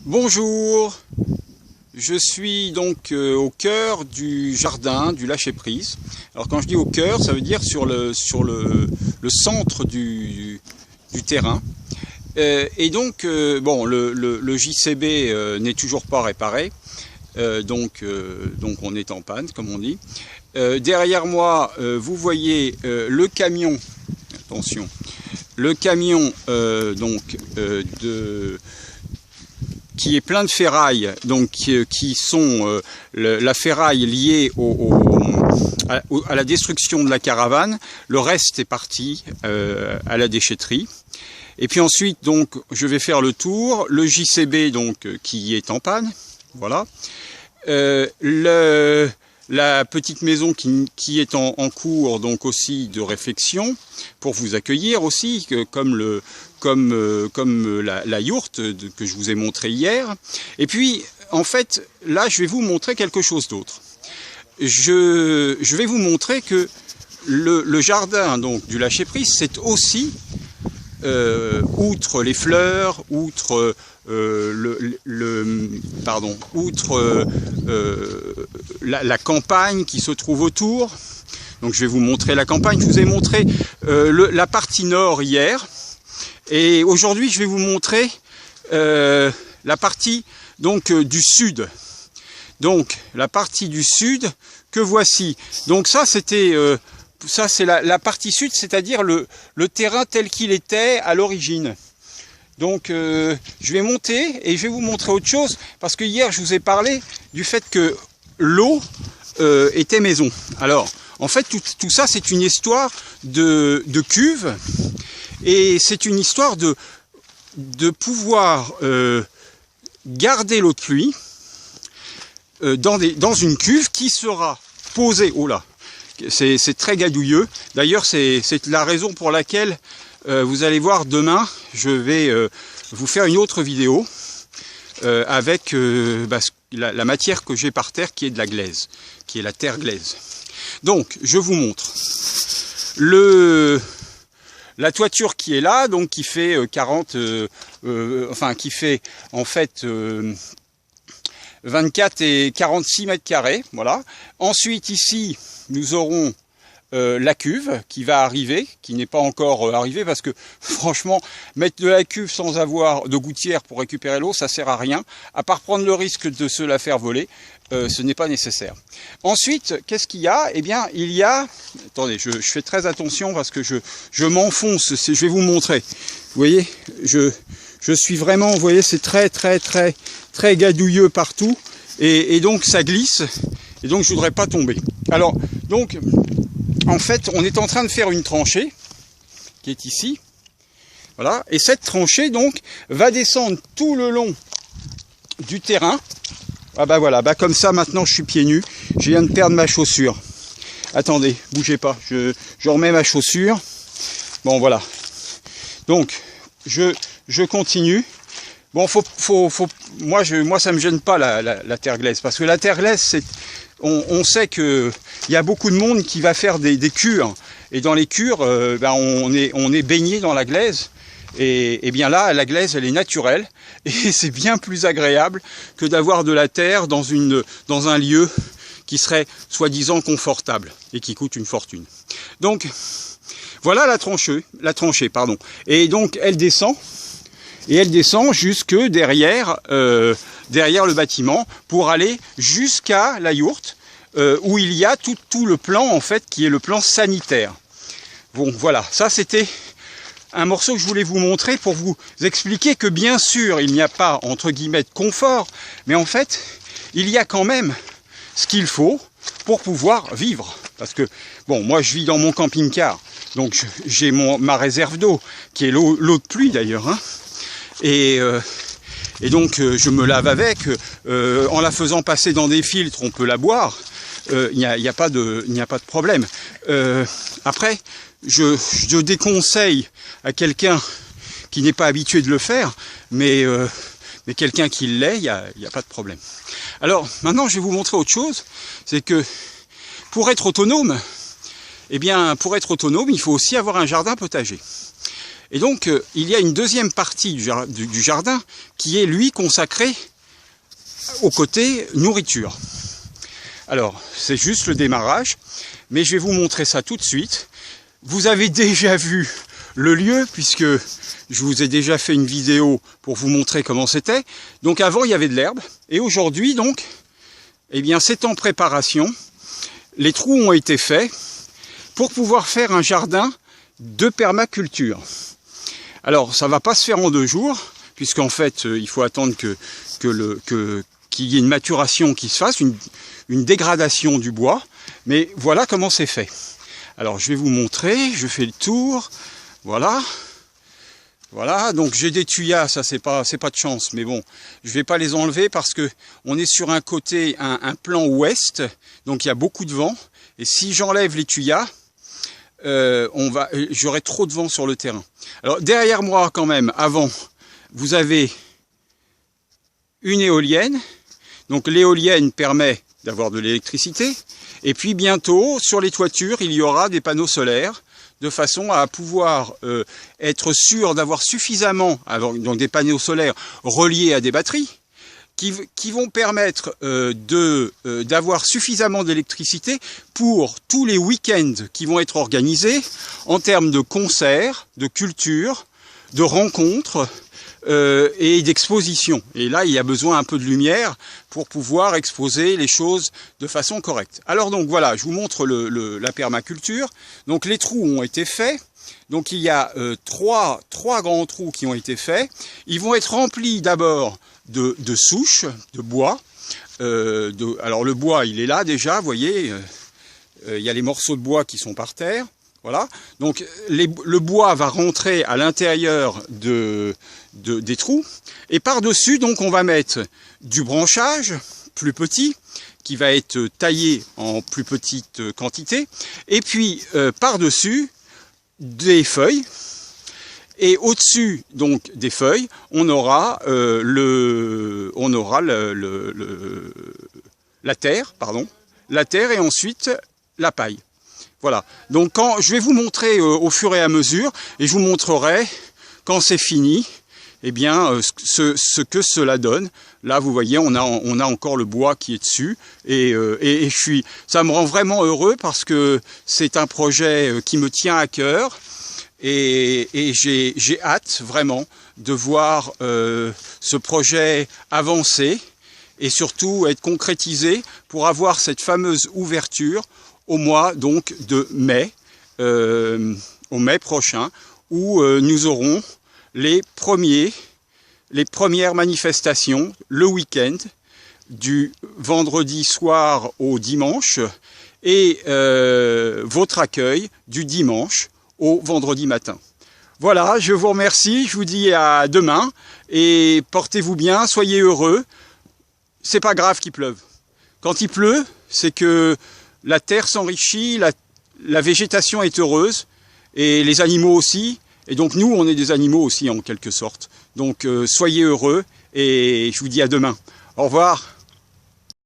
Bonjour, je suis donc au cœur du jardin du lâcher-prise. Alors quand je dis au cœur, ça veut dire sur le centre du terrain. Et donc, bon, le JCB n'est toujours pas réparé, donc on est en panne, comme on dit. Derrière moi, vous voyez le camion, attention, le camion qui est plein de ferraille, donc qui sont la ferraille liée à la destruction de la caravane. Le reste est parti à la déchetterie. Et puis ensuite, donc, je vais faire le tour. Le JCB, donc, qui est en panne, voilà. La petite maison qui est en cours, donc aussi de réflexion, pour vous accueillir aussi, comme la yourte que je vous ai montré hier. Et puis, en fait, là, je vais vous montrer quelque chose d'autre. Je vais vous montrer que le jardin donc du lâcher-prise, c'est aussi, outre les fleurs, outre la campagne qui se trouve autour. Donc je vais vous montrer la campagne. Je vous ai montré la partie nord hier, et aujourd'hui je vais vous montrer la partie donc du sud. Donc la partie du sud que voici. Donc ça c'était ça c'est la partie sud, c'est-à-dire le terrain tel qu'il était à l'origine. Donc je vais monter et je vais vous montrer autre chose, parce que hier je vous ai parlé du fait que l'eau était maison. Alors en fait tout ça c'est une histoire de cuve, et c'est une histoire de pouvoir garder l'eau de pluie dans une cuve qui sera posée. Oh là, c'est très gadouilleux. D'ailleurs c'est la raison pour laquelle vous allez voir demain, je vais vous faire une autre vidéo avec la matière que j'ai par terre, qui est de la glaise, qui est la terre glaise. Donc, je vous montre la toiture qui est là, donc qui fait qui fait en fait 24 et 46 mètres carrés, voilà. Ensuite, ici, nous aurons la cuve qui va arriver, qui n'est pas encore arrivée, parce que franchement, mettre de la cuve sans avoir de gouttière pour récupérer l'eau, ça sert à rien, à part prendre le risque de se la faire voler. Ce n'est pas nécessaire. Ensuite, qu'est-ce qu'il y a? Eh bien, il y a... Attendez, je fais très attention parce que je m'enfonce, je vais vous montrer. Vous voyez, je suis vraiment, vous voyez, c'est très gadouilleux partout, et donc ça glisse, et donc je voudrais pas tomber. Alors, donc, en fait, on est en train de faire une tranchée, qui est ici, voilà, et cette tranchée, donc, va descendre tout le long du terrain. Ah bah voilà, bah comme ça maintenant je suis pieds nus, je viens de perdre ma chaussure. Attendez, bougez pas, je remets ma chaussure. Bon voilà. Donc je continue. Bon, moi ça me gêne pas la terre glaise, parce que la terre glaise, c'est, on sait que il y a beaucoup de monde qui va faire des cures, et dans les cures, on est baigné dans la glaise. Et bien là, la glaise, elle est naturelle, et c'est bien plus agréable que d'avoir de la terre dans un lieu qui serait soi-disant confortable et qui coûte une fortune. Donc voilà la tranchée, pardon. Et donc elle descend jusque derrière le bâtiment, pour aller jusqu'à la yourte, où il y a tout le plan en fait qui est le plan sanitaire. Bon voilà, ça c'était un morceau que je voulais vous montrer pour vous expliquer que bien sûr il n'y a pas entre guillemets de confort, mais en fait il y a quand même ce qu'il faut pour pouvoir vivre. Parce que bon, moi je vis dans mon camping-car, donc j'ai ma réserve d'eau, qui est l'eau de pluie d'ailleurs, hein. Et donc je me lave avec, en la faisant passer dans des filtres, on peut la boire, il n'y a pas de problème. Après, je déconseille à quelqu'un qui n'est pas habitué de le faire, mais quelqu'un qui l'est, il n'y a pas de problème. Alors maintenant, je vais vous montrer autre chose, c'est que pour être autonome, il faut aussi avoir un jardin potager. Et donc, il y a une deuxième partie du jardin qui est, lui, consacrée au côté nourriture. Alors, c'est juste le démarrage, mais je vais vous montrer ça tout de suite. Vous avez déjà vu le lieu, puisque je vous ai déjà fait une vidéo pour vous montrer comment c'était. Donc avant, il y avait de l'herbe, et aujourd'hui, donc, eh bien, c'est en préparation. Les trous ont été faits pour pouvoir faire un jardin de permaculture. Alors, ça ne va pas se faire en 2 jours, puisqu'en fait, il faut attendre qu'il y ait une maturation qui se fasse, une dégradation du bois. Mais voilà comment c'est fait. Alors, je vais vous montrer, je fais le tour. Voilà. Voilà, donc j'ai des tuyas, ça c'est pas de chance, mais bon, je vais pas les enlever parce que on est sur un côté, un plan ouest, donc il y a beaucoup de vent. Et si j'enlève les tuyas, j'aurai trop de vent sur le terrain. Alors derrière moi quand même, avant, vous avez une éolienne. Donc l'éolienne permet d'avoir de l'électricité. Et puis bientôt, sur les toitures, il y aura des panneaux solaires, de façon à pouvoir être sûr d'avoir suffisamment, donc des panneaux solaires reliés à des batteries, qui vont permettre d'avoir suffisamment d'électricité pour tous les week-ends qui vont être organisés en termes de concerts, de culture, de rencontres et d'exposition. Et là, il y a besoin un peu de lumière pour pouvoir exposer les choses de façon correcte. Alors donc voilà, je vous montre la permaculture. Donc les trous ont été faits. Donc il y a trois grands trous qui ont été faits. Ils vont être remplis d'abord de souches, de bois. Alors le bois, il est là déjà, vous voyez. Il y a les morceaux de bois qui sont par terre. Voilà. Donc le bois va rentrer à l'intérieur des trous. Et par-dessus, donc, on va mettre du branchage plus petit, qui va être taillé en plus petite quantité. Et puis, par-dessus, des feuilles. Et au-dessus, donc, des feuilles, on aura la terre, et ensuite la paille. Voilà. Donc, je vais vous montrer au fur et à mesure, et je vous montrerai quand c'est fini, eh bien, ce que cela donne. Là, vous voyez, on a encore le bois qui est dessus, et ça me rend vraiment heureux parce que c'est un projet qui me tient à cœur, et j'ai hâte vraiment de voir ce projet avancer et surtout être concrétisé pour avoir cette fameuse ouverture au mois donc de mai, au mai prochain, où nous aurons les premières manifestations le week-end, du vendredi soir au dimanche, et votre accueil du dimanche au vendredi matin. Voilà, je vous remercie, je vous dis à demain, et portez-vous bien, soyez heureux. C'est pas grave qu'il pleuve. Quand il pleut, c'est que la terre s'enrichit, la végétation est heureuse, et les animaux aussi. Et donc nous, on est des animaux aussi en quelque sorte. Donc soyez heureux, et je vous dis à demain. Au revoir.